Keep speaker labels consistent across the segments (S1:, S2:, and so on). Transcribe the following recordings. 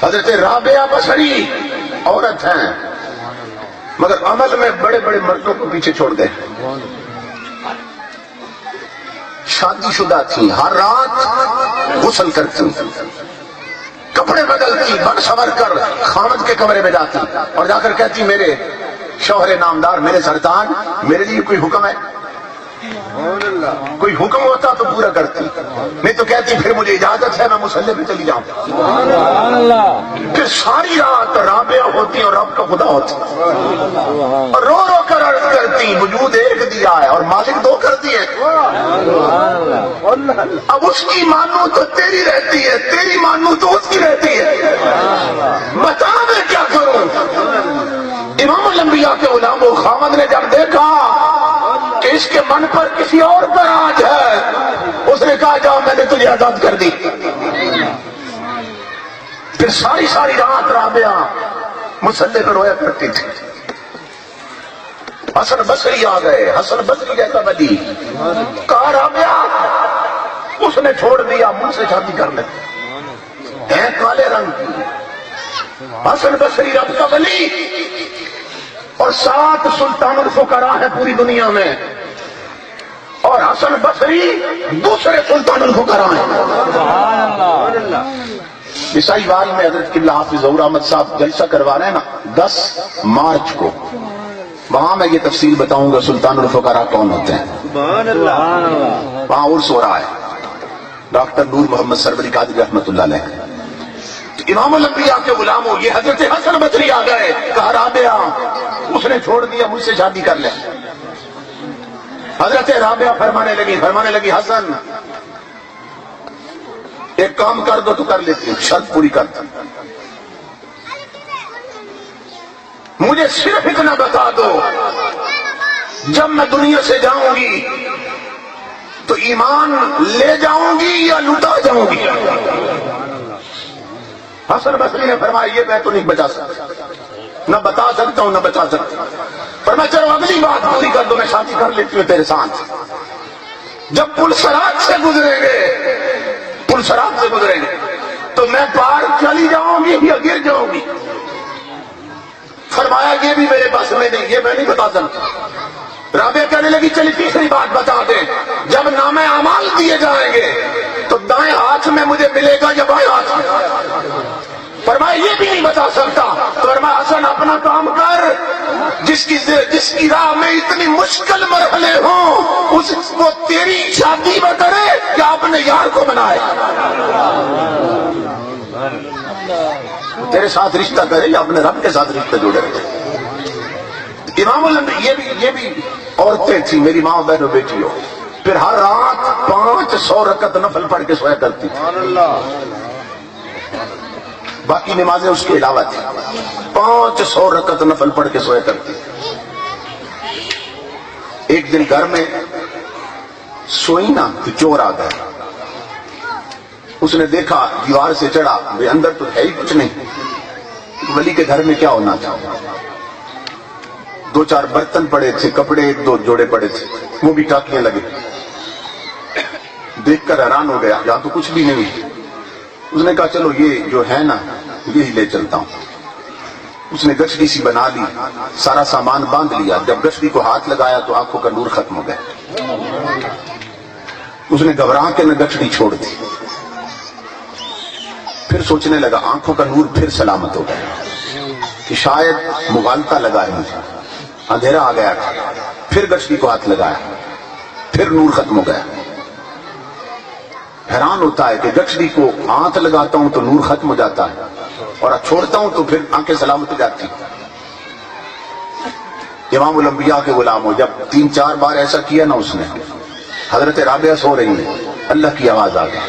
S1: حضرت رابعہ بصری عورت ہیں مگر عمل میں بڑے بڑے مردوں کو پیچھے چھوڑ گئے. شادی شدہ تھی، ہر رات غسل کرتی، کپڑے بدلتی، بن سور کر خامد کے کمرے میں جاتی اور جا کر کہتی میرے شوہر نامدار، میرے سرطان، میرے لیے کوئی حکم ہے؟ کوئی حکم ہوتا تو پورا کرتی، نہیں تو کہتی پھر مجھے اجازت ہے میں مصلی پہ چلی جاؤں. پھر ساری رات رابعہ ہوتی اور رب کا خدا ہوتی اور رو رو کر عرض کرتی وجود ایک دیا ہے اور مالک دو کر دیے. اب اس کی مانو تو تیری رہتی ہے، تیری مانو تو اس کی رہتی ہے، بتا میں کیا کروں. امام الانبیاء کے غلام و خامد نے جب دیکھا کہ اس کے من پر کسی اور پر آج ہے، اس نے کہا جاؤ میں نے تجھے آزاد کر دی. پھر ساری ساری رات رابعہ مصلی پر رویا کرتی تھی. حسن بصری آ گئے، حسن بصری جیسا ولی، کہا رابعہ، اس نے چھوڑ دیا، مجھ سے شادی کر لے، ہے کالے رنگ کی. حسن بصری رب کا ولی اور 7 سلطان الفقراء ہے پوری دنیا میں، اور حسن بصری دوسرے سلطان الفقراء ہیں. عیسائی وال میں حضرت قبلہ حافظ ظہور احمد صاحب جلسہ کروا رہے ہیں نا 10 مارچ کو، وہاں میں یہ تفصیل بتاؤں گا سلطان الفقراء کون ہوتے ہیں. وہاں عرس ہو رہا ہے ڈاکٹر نور محمد سروری قادری رحمۃ اللہ علیہ. امام الانبیاء کے غلاموں یہ حضرت حسن بصری آ گئے، کہا رابعہ، اس نے چھوڑ دیا، مجھ سے شادی کر لے. حضرت رابعہ فرمانے لگی حسن ایک کام کر دو تو کر لیتی ہوں، شرط پوری کر دو، مجھے صرف اتنا بتا دو جب میں دنیا سے جاؤں گی تو ایمان لے جاؤں گی یا لٹا جاؤں گی. حسن بصری نے فرمایا یہ میں تو نہیں بچا سکتا، نہ بتا سکتا ہوں نہ بچا سکتا. فرمایا چلو اگلی بات پوری کر دو، میں شادی کر لیتی ہوں تیرے ساتھ. جب پل صراط سے گزریں گے تو میں پار چلی جاؤں گی یا گر جاؤں گی. فرمایا یہ بھی میرے بس میں نہیں، یہ میں نہیں بتا سکتا. رابعہ کہنے لگی چلی تیسری بات بتا دیں، جب نام اعمال دیے جائیں گے تو دائیں ہاتھ میں مجھے ملے گا یا بائیں ہاتھ میں؟ فرمایا یہ بھی نہیں بتا سکتا. تو فرمایا حسن اپنا کام کر، جس کی راہ میں اتنی مشکل مرحلے ہوں اس کو تیری شادی میں کرے یا اپنے یار کو بنائے، تیرے ساتھ رشتہ کرے یا اپنے رب کے ساتھ رشتہ جوڑے. امام الانبیاء یہ بھی عورتیں تھیں، میری ماں بہنوں بیٹیوں. پھر ہر رات 500 رکعت نفل پڑھ کے سویا کرتی تھی، باقی نمازیں اس کے علاوہ تھی. 500 رکعت نفل پڑھ کے سویا کرتی. ایک دن گھر میں سوئی نا تو چور آ گیا. اس نے دیکھا دیوار سے چڑھا، بے اندر تو ہے ہی کچھ نہیں، ولی کے گھر میں کیا ہونا تھا. 2-4 برتن پڑے تھے، کپڑے 1-2 جوڑے پڑے تھے، وہ بھی ٹاکیاں لگے. دیکھ کر حیران ہو گیا، یہاں تو کچھ بھی نہیں. اس نے کہا چلو یہ جو ہے نا یہی لے چلتا ہوں. اس نے گچھڑی سی بنا لی، سارا سامان باندھ لیا. جب گچھڑی کو ہاتھ لگایا تو آنکھوں کا نور ختم ہو گیا. اس نے گھبرا کے نہ گچھڑی چھوڑ دی. پھر سوچنے لگا آنکھوں کا نور پھر سلامت ہو گیا کہ شاید مغالطہ لگا ہے مجھے، اندھیرا آ گیا. پھر گچھڑی کو ہاتھ لگایا، پھر نور ختم ہو گیا. حیران ہوتا ہے کہ گچھڑی کو ہاتھ لگاتا ہوں تو نور ختم ہو جاتا ہے اور چھوڑتا ہوں تو پھر آنکھیں سلامت ہو جاتی. امام الانبیاء کے غلام ہو، جب 3-4 بار ایسا کیا نا اس نے، حضرت رابعہ سو رہی ہے، اللہ کی آواز آ گئی.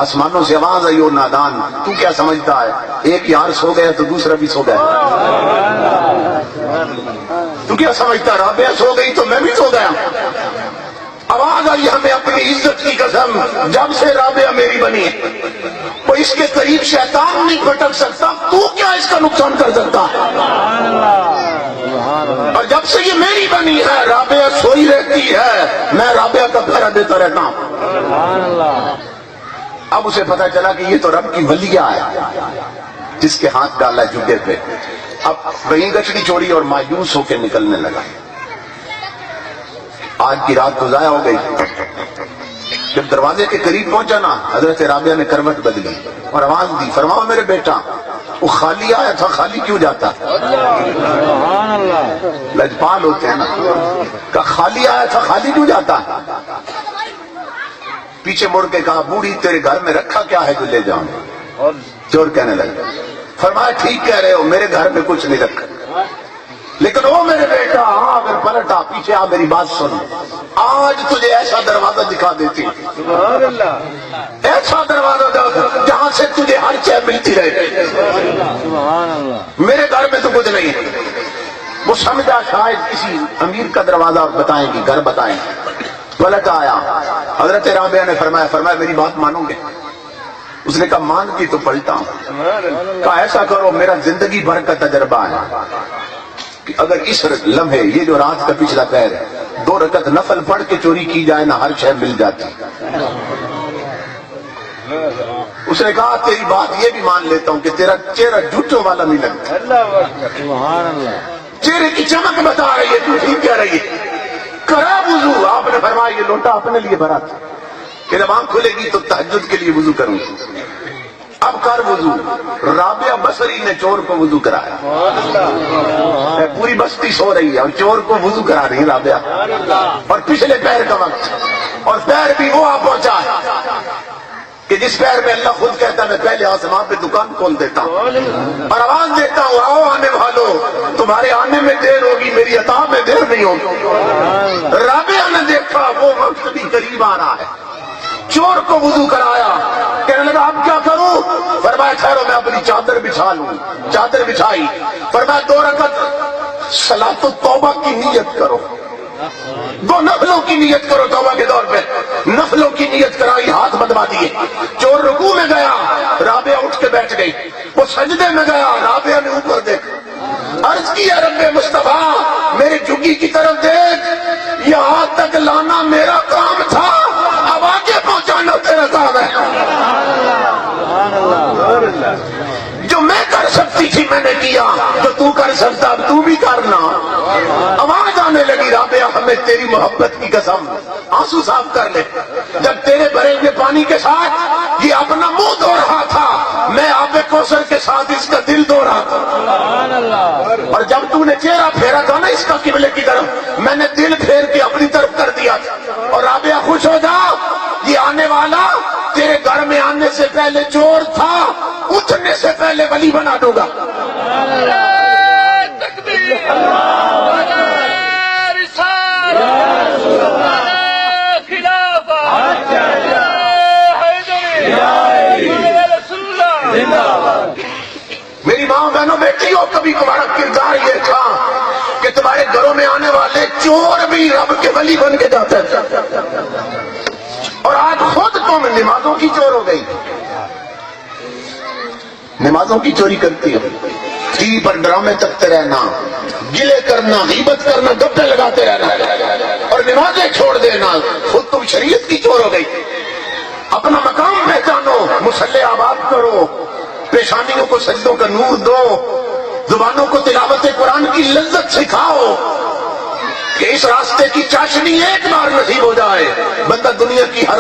S1: آسمانوں سے آواز آئی، اور نادان تو کیا سمجھتا ہے ایک یار سو گیا تو دوسرا بھی سو گیا؟ تو کیا سمجھتا رابعہ سو گئی تو میں بھی سو گیا؟ آواز آئی ہمیں اپنی عزت کی قسم، جب سے رابعہ میری بنی ہے وہ اس کے قریب شیطان نہیں پھٹک سکتا، تو کیا اس کا نقصان کر سکتا ہے؟ اور جب سے یہ میری بنی ہے رابعہ سوئی رہتی ہے، میں رابعہ کا پہرا دیتا رہتا ہوں. اب اسے پتا چلا کہ یہ تو رب کی ولیہ ہے جس کے ہاتھ ڈالا جھگے پہ. اب وہیں گچڑی چھوڑی اور مایوس ہو کے نکلنے لگا. آج کی رات تو ضائع ہو گئی. جب دروازے کے قریب پہنچا نا حضرت رابعہ نے کروٹ بدلی اور آواز دی, فرماؤ میرے بیٹا وہ خالی آیا تھا, خالی کیوں جاتا؟ لجپال ہوتے ہیں نا, کہ خالی آیا تھا خالی کیوں جاتا؟ پیچھے مڑ کے کہا بوڑھی تیرے گھر میں رکھا کیا ہے جو لے جاؤں؟ چور کہنے لگا. فرمایا ٹھیک کہہ رہے ہو, میرے گھر میں کچھ نہیں رکھا, لیکن وہ میرے بیٹا اگر پلٹا پیچھے آ میری بات سن, آج تجھے ایسا دروازہ دکھا دیتی, ایسا دروازہ جہاں سے تجھے ہر چیز ملتی رہے. میرے گھر میں تو کچھ نہیں. وہ سمجھا شاید کسی امیر کا دروازہ بتائیں گی, گھر بتائیں. پلٹ آیا. حضرت رابعہ نے فرمایا میری بات مانو گے؟ اس نے کہا مان کی تو پلٹا ہوں. کہا ایسا کرو, میرا زندگی بھر کا تجربہ ہے کہ اگر اس لمحے یہ جو رات کا پچھلا پہر ہے 2 رکعت نفل پڑھ کے چوری کی جائے نا, ہر شے مل جاتی. اس نے کہا تیری بات یہ بھی مان لیتا ہوں کہ تیرا چہرہ جھوٹوں والا نہیں لگتا, چہرے کی چمک بتا رہی ہے, تو ٹھیک کہہ رہی ہے. کرا وضو. آپ نے فرمایا یہ لوٹا اپنے لیے بھرا تھا کہ جب آنکھ کھلے گی تو تہجد کے لیے وضو کروں. اب کر وضو. رابعہ بصری نے چور کو وضو کرایا. پوری بستی سو رہی ہے اور چور کو وضو کرا رہی ہے رابعہ, اور پچھلے پیر کا وقت, اور پیر بھی وہ آ پہنچا کہ جس پیر میں اللہ خود کہتا ہے میں پہلے آسمان پہ دکان کھول دیتا ہوں اور آواز دیتا ہوں آؤ آنے والوں, تمہارے آنے میں دیر ہوگی, میری عطا میں دیر نہیں ہوگی. رابعہ نے دیکھا وہ وقت بھی قریب آ رہا ہے, چور کو وضو کرایا. کہنے لگا اب کیا کروں؟ فرمایا ٹھہرو میں اپنی چادر بچھا لوں. چادر بچھائی. فرمایا 2 رکعت صلاۃ التوبہ کی نیت کرو, 2 نفلوں کی نیت کرو. توبہ کے دور پہ نفلوں کی نیت کرائی, ہاتھ بدوا دیے. چور رکوع میں گیا, رابعہ اٹھ کے بیٹھ گئی. وہ سجدے میں گیا, رابعہ نے اوپر دیکھا, عرض کی رب مصطفیٰ میرے جھگی کی طرف دیکھ, یہاں تک لانا میرا کام تھا, اب آگے پہنچانا تیرا کام ہے. جو میں کر سکتی تھی میں نے کیا, جو تو کر سکتا اب تو بھی کرنا. آواز آنے لگی رابعہ ہمیں تیری محبت کی قسم, آنسو صاف کر لے. جب تیرے بھرے ہوئے پانی کے ساتھ یہ اپنا منہ دھو رہا تھا, میں آب کوثر کے ساتھ اس کا دل دھو رہا تھا. اور جب تو نے چہرہ پھیرا تھا نا اس کا قبلے کی طرف, میں نے دل پھیر کے اپنی طرف کر دیا تھا. اور رابعہ خوش ہو جا, یہ آنے والا تیرے گھر میں آنے سے پہلے چور تھا, اٹھنے سے پہلے ولی بنا دوں گا. میری ماں بہنوں بیٹیوں, کبھی تمہارا کردار یہ تھا کہ تمہارے گھروں میں آنے والے چور بھی رب کے ولی بن کے جاتے ہیں, اور آج خود تم نمازوں کی چور ہو گئی, نمازوں کی چوری کرتی ہو, ٹی وی پر ڈرامے تکتے رہنا, گلے کرنا, غیبت کرنا, گپے لگاتے رہنا, اور نمازیں چھوڑ دینا. خود تم شریعت کی چور ہو گئی. اپنا مقام پہچانو, مصلی آباد کرو, پیشانیوں کو سجدوں کا نور دو, زبانوں کو تلاوت قرآن کی لذت سکھاؤ کہ اس راستے کی چاشنی ایک بار نصیب ہو جائے, بندہ دنیا کی ہر